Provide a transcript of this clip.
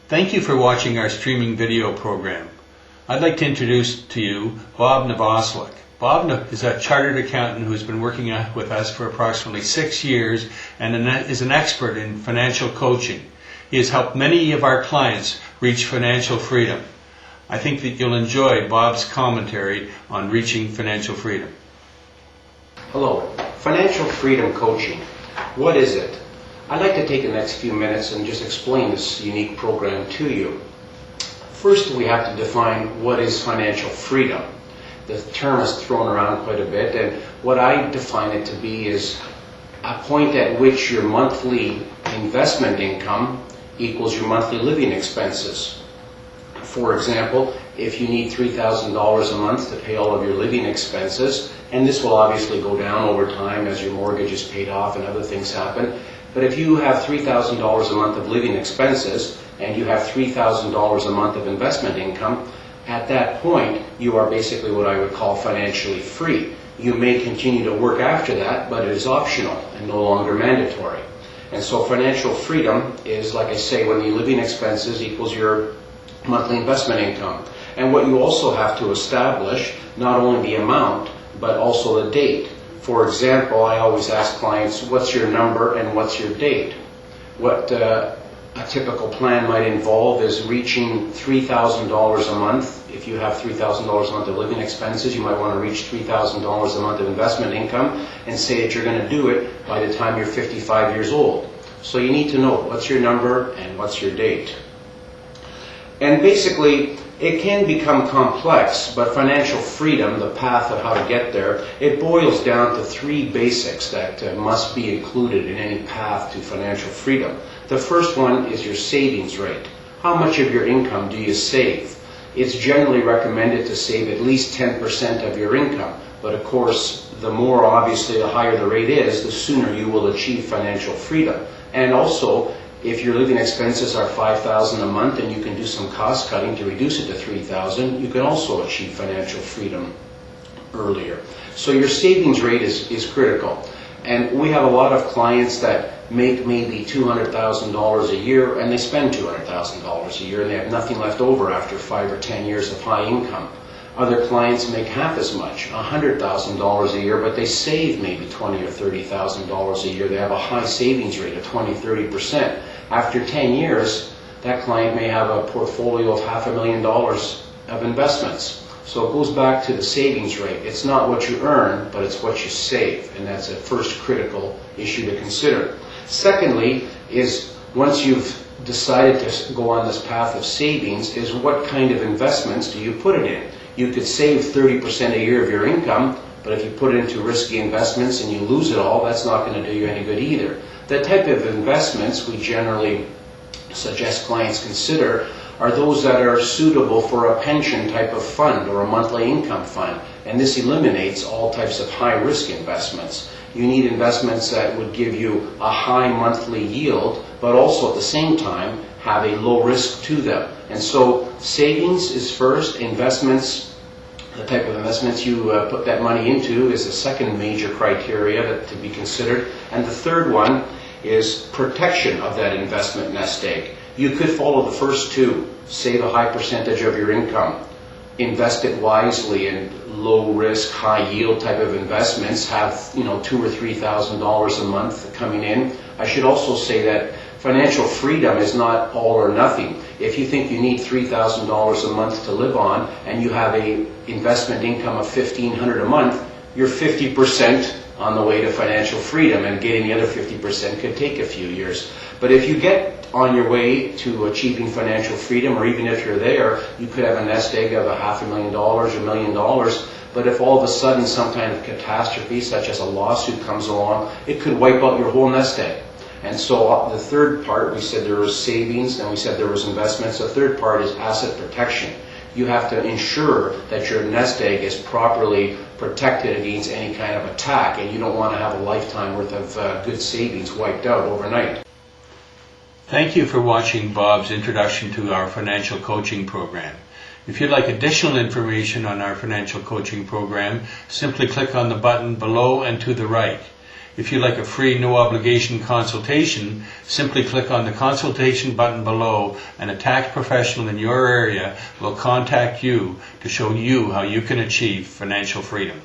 Thank you for watching our streaming video program. I'd like to introduce to you Bob Novoselic. Bob is a chartered accountant who has been working with us for approximately 6 years and is an expert in financial coaching. He has helped many of our clients reach financial freedom. I think that you'll enjoy Bob's commentary on reaching financial freedom. Hello, Financial Freedom Coaching. What is it? I'd like to take the next few minutes and just explain this unique program to you. First, we have to define what is financial freedom. The term is thrown around quite a bit, and what I define it to be is a point at which your monthly investment income equals your monthly living expenses. For example, if you need $3,000 a month to pay all of your living expenses, and this will obviously go down over time as your mortgage is paid off and other things happen, but if you have $3,000 a month of living expenses and you have $3,000 a month of investment income, at that point you are basically what I would call financially free. You may continue to work after that, but it is optional and no longer mandatory. And so financial freedom is, like I say, when the living expenses equals your monthly investment income. And what you also have to establish, not only the amount, but also the date. For example, I always ask clients, what's your number and what's your date? What a typical plan might involve is reaching $3,000 a month. If you have $3,000 a month of living expenses, you might want to reach $3,000 a month of investment income and say that you're going to do it by the time you're 55 years old. So you need to know what's your number and what's your date. And basically, it can become complex, but financial freedom, the path of how to get there, it boils down to 3 basics that must be included in any path to financial freedom. The first one is your savings rate. How much of your income do you save? It's generally recommended to save at least 10% of your income, but of course, the more obviously the higher the rate is, the sooner you will achieve financial freedom. And also, if your living expenses are $5,000 a month and you can do some cost cutting to reduce it to $3,000, you can also achieve financial freedom earlier. So your savings rate is critical. And we have a lot of clients that make maybe $200,000 a year and they spend $200,000 a year and they have nothing left over after 5 or 10 years of high income. Other clients make half as much, $100,000 a year, but they save maybe $20,000 or $30,000 a year. They have a high savings rate of 20-30%. After 10 years, that client may have a portfolio of $500,000 of investments. So it goes back to the savings rate. It's not what you earn, but it's what you save, and that's a first critical issue to consider. Secondly is, once you've decided to go on this path of savings, is what kind of investments do you put it in? You could save 30% a year of your income, but if you put it into risky investments and you lose it all, that's not going to do you any good either. The type of investments we generally suggest clients consider are those that are suitable for a pension type of fund or a monthly income fund, and this eliminates all types of high-risk investments. You need investments that would give you a high monthly yield, but also at the same time have a low risk to them. And so savings is first, investments, the type of investments you put that money into is the second major criteria to be considered. And the third one is protection of that investment nest egg. You could follow the first 2, save a high percentage of your income, invest it wisely in low risk, high yield type of investments, have $2,000 or $3,000 a month coming in. I should also say that financial freedom is not all or nothing. If you think you need $3,000 a month to live on and you have a investment income of $1,500 a month, you're 50% on the way to financial freedom, and getting the other 50% could take a few years. But if you get on your way to achieving financial freedom, or even if you're there, you could have a nest egg of $500,000 or $1 million. But if all of a sudden some kind of catastrophe, such as a lawsuit, comes along, it could wipe out your whole nest egg. And so the third part, we said there was savings, and we said there was investments. The third part is asset protection. You have to ensure that your nest egg is properly protected against any kind of attack, and you don't want to have a lifetime worth of good savings wiped out overnight. Thank you for watching Bob's introduction to our financial coaching program. If you'd like additional information on our financial coaching program, simply click on the button below and to the right. If you'd like a free, no obligation consultation, simply click on the consultation button below and a tax professional in your area will contact you to show you how you can achieve financial freedom.